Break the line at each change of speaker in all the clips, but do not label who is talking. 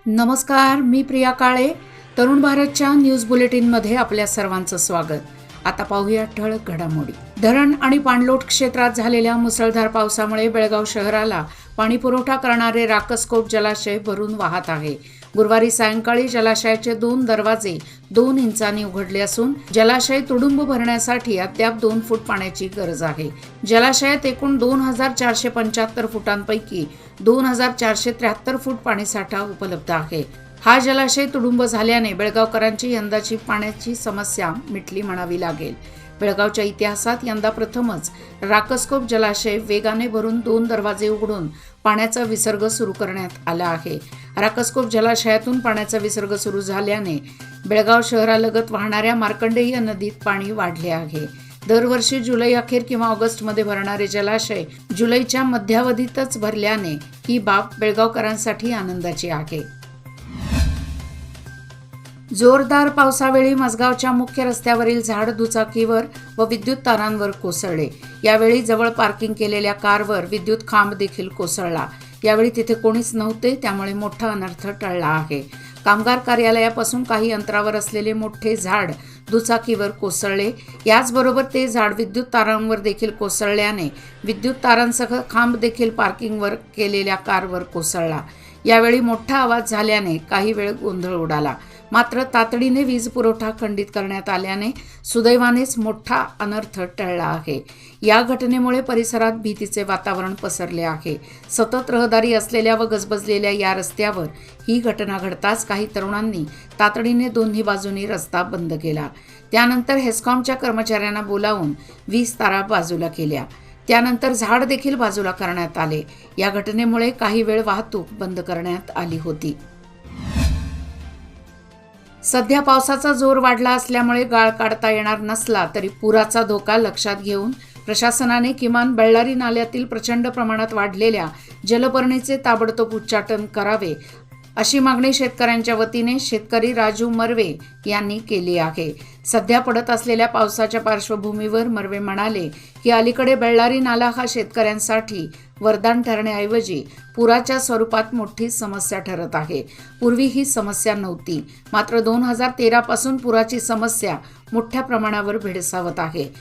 नमस्कार, मी प्रिया काळे. तरुण भारतच्या न्यूज बुलेटिनमध्ये आपल्या सर्वांचं स्वागत. आता पाहूया ठळक घडामोडी. धरण आणि पाणलोट क्षेत्रात झालेल्या मुसळधार पावसामुळे बेळगाव शहराला पाणी पुरवठा करणारे राकसकोट जलाशय भरून वाहत आहे. गुरुवारी सायंकाळी जलाशयाचे 2 दरवाजे 2 इंचांनी उघडले असून जलाशय तुडुंब भरण्यासाठी अद्याप 2 फूट पाण्याची गरज आहे. जलाशयात एकूण 2475 फुटांपैकी 2473 फूट पाणीसाठा उपलब्ध आहे. हा जलाशय तुडुंब झाल्याने बेळगावकरांची यंदाची पाण्याची समस्या मिटली म्हणावी लागेल. बेळगावच्या इतिहासात यंदा प्रथमच राकसकोट जलाशय वेगाने भरून 2 दरवाजे उघडून पाण्याचा विसर्ग सुरू करण्यात आला आहे. राकसकोट जलाशयातून पाण्याचा विसर्ग सुरू झाल्याने बेळगाव शहरालगत वाहणाऱ्या मार्कंडेय नदीत पाणी वाढले आहे. दरवर्षी जुलै अखेर किंवा ऑगस्टमध्ये भरणारे जलाशय जुलैच्या मध्यावधीतच भरल्याने ही बाब बेळगावकरांसाठी आनंदाची आहे. जोरदार पावसावेळी मसगावच्या मुख्य रस्त्यावरील झाड दुचाकीवर व विद्युत तारांवर कोसळले. यावेळी जवळ पार्किंग केलेल्या कारवर विद्युत खांब देखील कोसळला. यावेळी तिथे कोणीच नव्हते, त्यामुळे मोठा अनर्थ टळला आहे. कामगार कार्यालयापासून काही अंतरावर असलेले मोठे झाड दुचाकीवर कोसळले. याचबरोबर ते झाड विद्युत तारांवर देखील कोसळल्याने विद्युत तारांसह खांब देखील पार्किंगवर केलेल्या कारवर कोसळला. यावेळी मोठा आवाज झाल्याने काही वेळ गोंधळ उडाला. मात्र तातडीने वीज पुरवठा खंडित करण्यात आल्याने सुदैवानेच मोठा अनर्थ टळला आहे. या घटनेमुळे परिसरात भीतीचे वातावरण पसरले आहे. सतत रहदारी असलेल्या व गजबजलेल्या या रस्त्यावर ही घटना घडताच काही तरुणांनी तातडीने दोन्ही बाजूनी रस्ता बंद केला. त्यानंतर हेस्कॉमच्या कर्मचाऱ्यांना बोलावून वीज तारा बाजूला केल्या. त्यानंतर झाड देखील बाजूला करण्यात आले. या घटनेमुळे काही वेळ वाहतूक बंद करण्यात आली होती. सध्या पावसाचा जोर वाढला असल्यामुळे गाळ काढता येणार नसला तरी पुराचा धोका लक्षात घेऊन प्रशासनाने किमान बेळ्ळारी नाल्यातील प्रचंड प्रमाणात वाढलेल्या जलपर्णीचे ताबडतोब उच्चाटन करावे अशी मागणी शेतकऱ्यांच्या वतीने शेतकरी राजू मर्वे यांनी केली आहे. सध्या पडत असलेल्या पावसाच्या पार्श्वभूमीवर मर्वे म्हणाले की अलीकडे बेळ्ळारी नाला हा शेतकऱ्यांसाठी वरदान ठरण्याऐवजी पुराच्या स्वरूपात मोठी समस्या ठरत आहे. पूर्वी ही समस्या नव्हती, मात्र 2013 पासून पुराची समस्या मोठ्या प्रमाणावर भेडसावत आहे.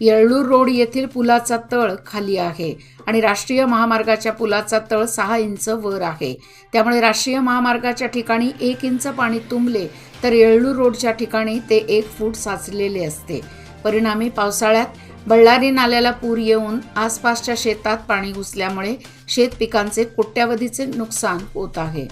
येळ्ळूर रोड येथील पुलाचा तळ खाली आहे आणि राष्ट्रीय महामार्गाच्या पुलाचा तळ 6 इंच वर आहे. त्यामुळे राष्ट्रीय महामार्गाच्या ठिकाणी 1 इंच पाणी तुंबले तर येळ्ळूर रोडच्या ठिकाणी ते 1 फूट साचलेले असते. परिणामी पावसाळ्यात बेळ्ळारी नाल्याला पूर येऊन आसपासच्या शेतात पाणी घुसल्यामुळे शेत पिकांचे कोट्यावधीचे नुकसान होत आहे.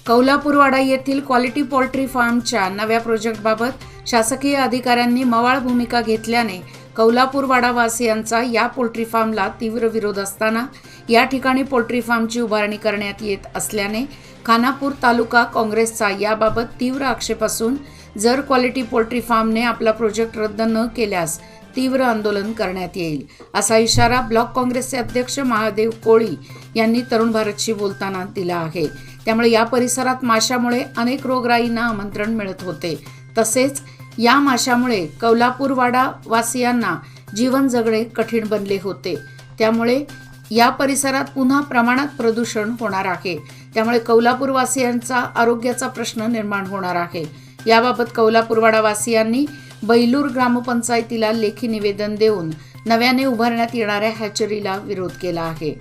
कौलापूरवाडा येथील क्वालिटी पोल्ट्री फार्मच्या नव्या प्रोजेक्टबाबत शासकीय अधिकाऱ्यांनी मवाळ भूमिका घेतल्याने कौलापूरवाडा वासियांचा या पोल्ट्री फार्मला तीव्र विरोध असताना या ठिकाणी पोल्ट्री फार्मची उभारणी करण्यात येत असल्याने खानापूर तालुका काँग्रेसचा याबाबत तीव्र आक्षेप असून जर क्वालिटी पोल्ट्री फार्मने आपला प्रोजेक्ट रद्द न केल्यास तीव्र आंदोलन करण्यात येईल असा इशारा ब्लॉक काँग्रेसचे अध्यक्ष महादेव कोळी यांनी तरुण भारतशी बोलताना दिला आहे. त्यामुळे या परिसरात माशामुळे अनेक रोगराईंना आमंत्रण मिळत होते. तसेच या माशामुळे कौलापूरवाडा वासियांना जीवन जगणे कठीण बनले होते. त्यामुळे या परिसरात पुन्हा प्रमाणात प्रदूषण होणार आहे. त्यामुळे कौलापूर वासियांचा आरोग्याचा प्रश्न निर्माण होणार आहे. याबाबत कौलापूरवाडा वासियांनी बैलूर ग्रामपंचायतीला लेखी निवेदन देऊन नव्याने उभारण्यात येणाऱ्या हॅचरीला विरोध केला आहे.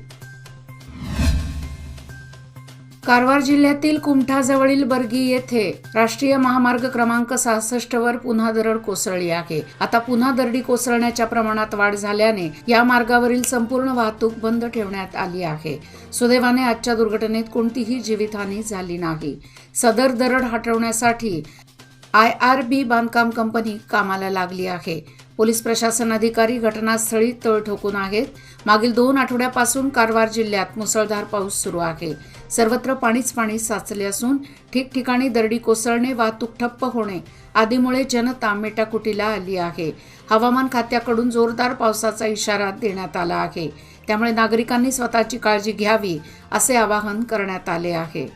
कारवार जिल्ह्यातील कुमठाजवळील बर्गी येथे राष्ट्रीय महामार्ग क्रमांक 66 वर पुन्हा दरड कोसळली आहे. आता पुन्हा दरडी कोसळण्याच्या प्रमाणात वाढ झाल्याने या मार्गावरील संपूर्ण वाहतूक बंद ठेवण्यात आली आहे. सुदैवाने आजच्या दुर्घटनेत कोणतीही जीवितहानी झाली नाही. सदर दरड हटवण्यासाठी IRB बांधकाम कंपनी कामाला लागली आहे. पोलीस प्रशासन अधिकारी घटनास्थळी तळ ठोकून आहेत. मागील 2 आठवड्यापासून कारवार जिल्ह्यात मुसळधार पाऊस सुरू आहे. सर्वत्र पाणीच पाणी साचले असून ठिकठिकाणी दरडी कोसळणे, वाहतूक ठप्प होणे आदीमुळे जनता मेटाकुटीला आली आहे. हवामान खात्याकडून जोरदार पावसाचा इशारा देण्यात आला आहे. त्यामुळे नागरिकांनी स्वतःची काळजी घ्यावी असे आवाहन करण्यात आले आहे.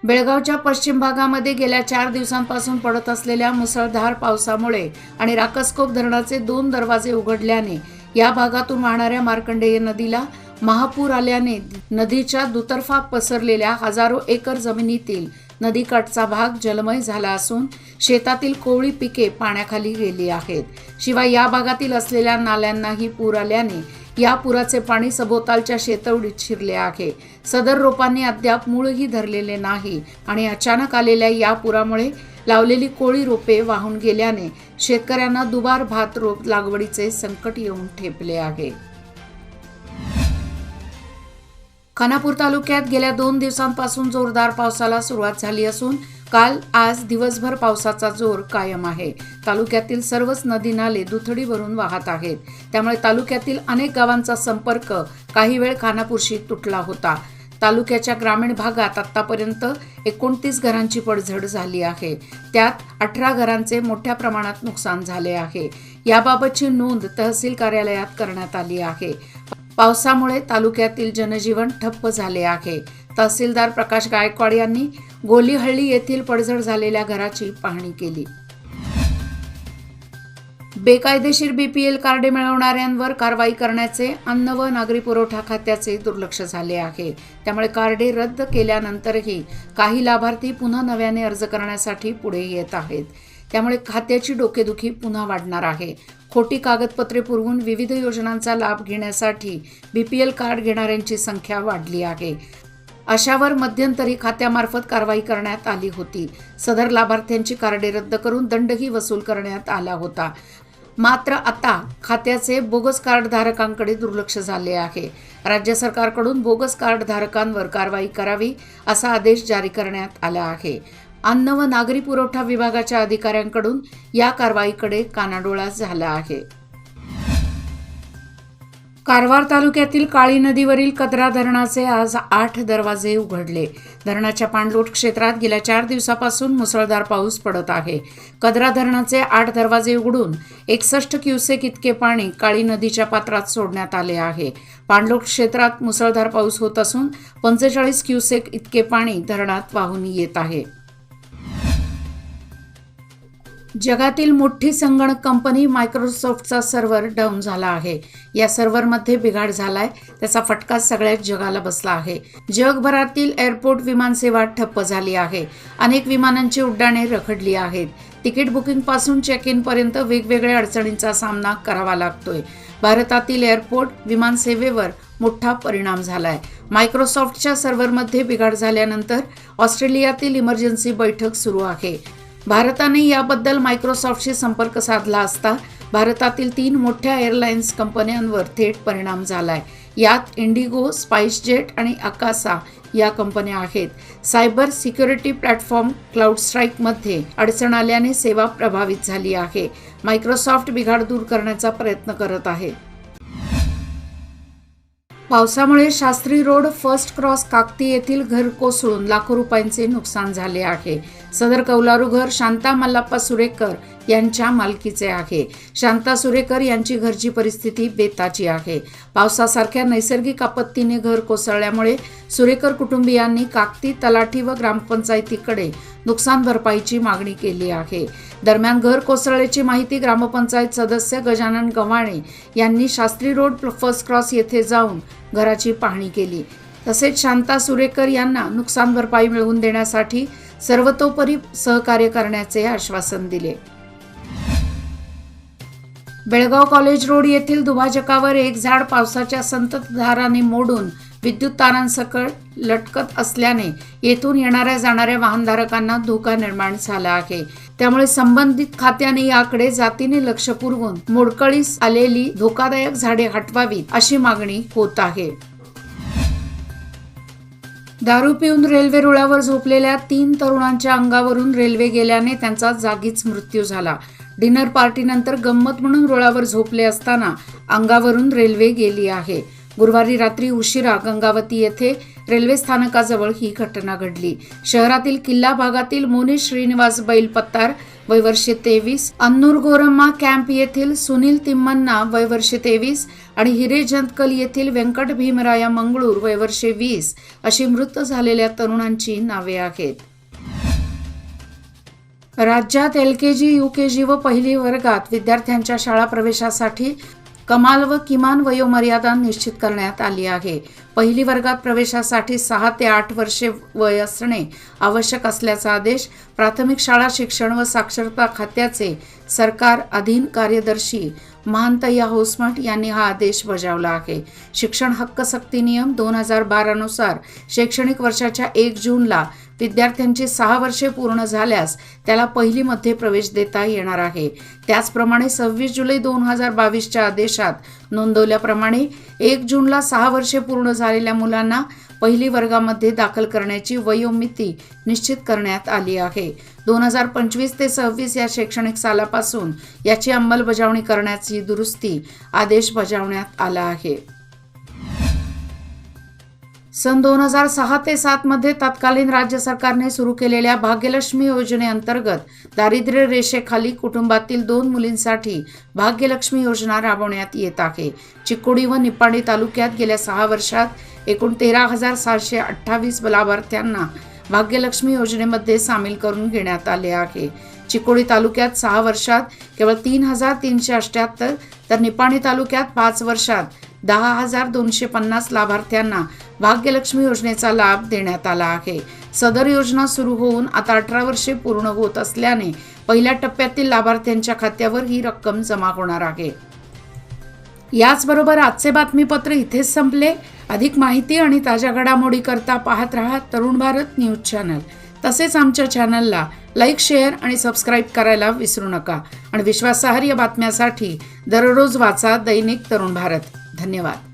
बेळगावच्या पश्चिम भागामध्ये गेल्या 4 दिवसांपासून पडत असलेल्या मुसळधार पावसामुळे आणि राकसकोट धरणाचे 2 दरवाजे उघडल्याने या भागातून वाहणाऱ्या मार्कंडेय नदीला महापूर आल्याने नदीच्या दुतर्फा पसरलेल्या हजारो एकर जमिनीतील नदीकाठचा भाग जलमय झाला असून शेतातील कोवळी पिके पाण्याखाली गेली आहेत. शिवाय या भागातील असलेल्या नाल्यांनाही पूर आल्याने या पुराचे पाणी सभोवतालच्या शेतवडीत शिरले आहे. सदर रोपांनी अद्याप मूळही धरलेले नाही आणि अचानक आलेल्या या पुरामुळे लावलेली कोळी रोपे वाहून गेल्याने शेतकऱ्यांना दुबार भात रोप लागवडीचे संकट येऊन ठेपले आहे. खानापूर तालुक्यात गेल्या 2 दिवसांपासून जोरदार पावसाला सुरुवात झाली असून काल आज दिवसभर पावसाचा जोर कायम आहे. तालुक्यातील सर्वच नदी नाले दुथडी भरून वाहत आहेत. त्यामुळे तालुक्यातील अनेक गावांचा संपर्क काही वेळ खानापूरशी तुटला होता. तालुक्याच्या ग्रामीण भागात आतापर्यंत 29 घरांची पडझड झाली आहे. त्यात 18 घरांचे मोठ्या प्रमाणात नुकसान झाले आहे. याबाबतची नोंद तहसील कार्यालयात करण्यात आली आहे. पावसामुळे तालुक्यातील जनजीवन ठप्प झाले आहे. तहसीलदार प्रकाश गायकवाड यांनी गोलीहळ्ळी येथील पडझड झालेल्या घराची पाहणी केली. बेकायदेशीर बीपीएल कार्डे मिळवणाऱ्यांवर कारवाई करण्याचे अन्न व नागरी पुरवठा खात्याचे दुर्लक्ष झाले आहे. त्यामुळे कार्डे रद्द केल्यानंतरही काही लाभार्थी पुन्हा नव्याने अर्ज करण्यासाठी पुढे येत आहेत. त्यामुळे खात्याची डोकेदुखी पुन्हा वाढणार आहे. खोटी कागदपत्रे पुरवून विविध योजनांचा लाभ घेण्यासाठी बीपीएल कार्ड घेणाऱ्यांची संख्या वाढली आहे. अशावर मध्यंतरी खात्यामार्फत कारवाई करण्यात आली होती. सदर लाभार्थ्यांची कार्डे रद्द करून दंडही वसूल करण्यात आला होता. मात्र आता खात्याचे बोगस कार्ड धारकांकडे दुर्लक्ष झाले आहे. राज्य सरकारकडून बोगस कार्ड धारकांवर कारवाई करावी असा आदेश जारी करण्यात आला आहे. अन्न व नागरी पुरवठा विभागाच्या अधिकाऱ्यांकडून या कारवाईकडे कानाडोळा झाला आहे. कारवार तालुक्यातील काळी नदीवरील कद्रा धरणाचे आज 8 दरवाजे उघडले. धरणाच्या पाणलोट क्षेत्रात गेल्या 4 दिवसापासून मुसळधार पाऊस पडत आहे. कद्रा धरणाचे 8 दरवाजे उघडून 61 क्युसेक इतके पाणी काळी नदीच्या पात्रात सोडण्यात आले आहे. पाणलोट क्षेत्रात मुसळधार पाऊस होत असून 45 क्युसेक इतके पाणी धरणात वाहून येत आहे. जगातील मोठी संगणक कंपनी मायक्रोसॉफ्टचा सर्व्हर डाऊन झाला आहे. या सर्व्हरमध्ये बिघाड झालाय. त्याचा फटका सगळ्याच जगाला बसला आहे. जगभरातील एअरपोर्ट विमानसेवा ठप्प झाली आहे. अनेक विमानांची उड्डाणे रखडली आहेत. तिकीट बुकिंग पासून चेक इन पर्यंत वेगवेगळ्या अडचणींचा सामना करावा लागतोय. भारतातील एअरपोर्ट विमानसेवेवर मोठा परिणाम झालाय. मायक्रोसॉफ्टच्या सर्व्हरमध्ये बिघाड झाल्यानंतर ऑस्ट्रेलियातील इमर्जन्सी बैठक सुरू आहे. भारताने याबद्दल मायक्रोसॉफ्टशी संपर्क साधला असता भारतातील 3 मोठ्या एअरलाइन्स कंपन्यांवर थेट परिणाम झालाय. यात इंडिगो, स्पाइसजेट आणि अकासा या कंपन्या आहेत. सायबर सिक्युरिटी प्लॅटफॉर्म क्लाउडस्ट्राईकमध्ये अडचण आल्याने सेवा प्रभावित झाली आहे. मायक्रोसॉफ्ट बिघाड दूर करण्याचा प्रयत्न करत आहे. पावसामुळे Shastri road first cross Kakati येथील घर कोसळून लाखो रुपयांचे नुकसान झाले आहे. सदर कौलारू घर शांता मल्लाप्पा सुरेकर यांच्या मालकीचे आहे. शांता सुरेकर यांची घरची परिस्थिती बेताची आहे. पावसासारख्या नैसर्गिक आपत्तीने घर कोसळल्यामुळे सुरेकर कुटुंबियांनी काकती तलाठी व ग्रामपंचायतीकडे नुकसान भरपाईची मागणी केली आहे. दरम्यान घर कोसळल्याची माहिती ग्रामपंचायत सदस्य गजानन गव्हाणे यांनी शास्त्री रोड फर्स्ट क्रॉस येथे जाऊन घराची पाहणी केली. तसेच शांता सुरेकर यांना नुकसान भरपाई मिळवून देण्यासाठी सर्वतोपरी सहकार्य करण्याचे आश्वासन दिले. बेळगाव कॉलेज रोड येथील दुभाजकावर एक झाड पावसाच्या संततधाराने मोडून विद्युत तारांसकट लटकत असल्याने येथून येणाऱ्या जाणाऱ्या वाहनधारकांना धोका निर्माण झाला आहे. त्यामुळे संबंधित खात्याने याकडे जातीने लक्ष पुरवून मोडकळीस आलेली धोकादायक झाडे हटवावीत अशी मागणी होत आहे. दारू पिऊन रेल्वे रुळावर झोपलेल्या 3 तरुणांच्या अंगावरून रेल्वे गेल्याने त्यांचा जागीच मृत्यू झाला. डिनर पार्टीनंतर गंमत म्हणून रुळावर झोपले असताना अंगावरून रेल्वे गेली आहे. गुरुवारी रात्री उशिरा गंगावती येथे रेल्वे स्थानकाजवळ ही घटना घडली. शहरातील किल्ला भागातील मोनिश श्रीनिवास बैल पत्तार वय वर्षे 23, अन्नूर गोरम्मा कॅम्प येथील सुनील तिम्मन्ना वय वर्षे 23 आणि हिरेजंतकल येथील व्यंकट भीमराया मंगळूर वय वर्षे 20 अशी मृत झालेल्या तरुणांची नावे आहेत. राज्यात LKG, UKG व पहिली वर्गात विद्यार्थ्यांच्या शाळा प्रवेशासाठी कमाल व किमान वयोमर्यादा निश्चित करण्यात आली आहे. पहिली वर्गात प्रवेशासाठी 6 ते 8 वर्षे वय असणे आवश्यक असल्याचा आदेश प्राथमिक शाळा शिक्षण व साक्षरता खात्याचे सरकार अधीन कार्यदर्शी महांतय्या होसमठ यांनी हा आदेश बजावला आहे. शिक्षण हक्क सक्ती नियम 2012 नुसार शैक्षणिक वर्षाच्या 1 जूनला विद्यार्थ्यांची 6 वर्षे पूर्ण झाल्यास त्याला पहिलीमध्ये प्रवेश देता येणार आहे. त्याचप्रमाणे 26 जुलै 2022च्या आदेशात नोंदवल्याप्रमाणे 1 जूनला 6 वर्षे पूर्ण झालेल्या मुलांना पहिली वर्गामध्ये दाखल करण्याची वयोमिती निश्चित करण्यात आली आहे. 2025 ते 26 या शैक्षणिक सालापासून याची अंमलबजावणी करण्याची दुरुस्ती आदेश बजावण्यात आला आहे. सन 2006 ते 7 मध्ये तत्कालीन राज्य सरकारने सुरू केलेल्या भाग्यलक्ष्मी योजनेअंतर्गत दारिद्र्य रेषेखाली कुटुंबातील 2 मुलींसाठी भाग्यलक्ष्मी योजना राबवण्यात येत आहे. चिकोडी व निपाणी तालुक्यात गेल्या 6 वर्षात एकूण 13,728 लाभार्थ्यांना भाग्यलक्ष्मी योजनेमध्ये सामील करून घेण्यात आले आहे. चिकोडी तालुक्यात 6 वर्षात केवळ 3,378 तर निपाणी तालुक्यात 5 वर्षात 10,250 लाभार्थ्यांना भाग्यलक्ष्मी योजनेचा लाभ देण्यात आला आहे. सदर योजना सुरू होऊन आता 18 वर्षे पूर्ण होत असल्याने पहिल्या टप्प्यातील लाभार्थ्यांच्या खात्यावर ही रक्कम जमा होणार आहे. याचबरोबर आजचे बातमीपत्र इथेच संपले. अधिक माहिती आणि ताज्या घडामोडी करता पाहत रहा तरुण भारत न्यूज चॅनल. तसेच आमच्या चॅनलला लाईक, शेअर आणि सबस्क्राईब करायला विसरू नका. आणि विश्वासार्ह बातम्यासाठी दररोज वाचा दैनिक तरुण भारत. धन्यवाद.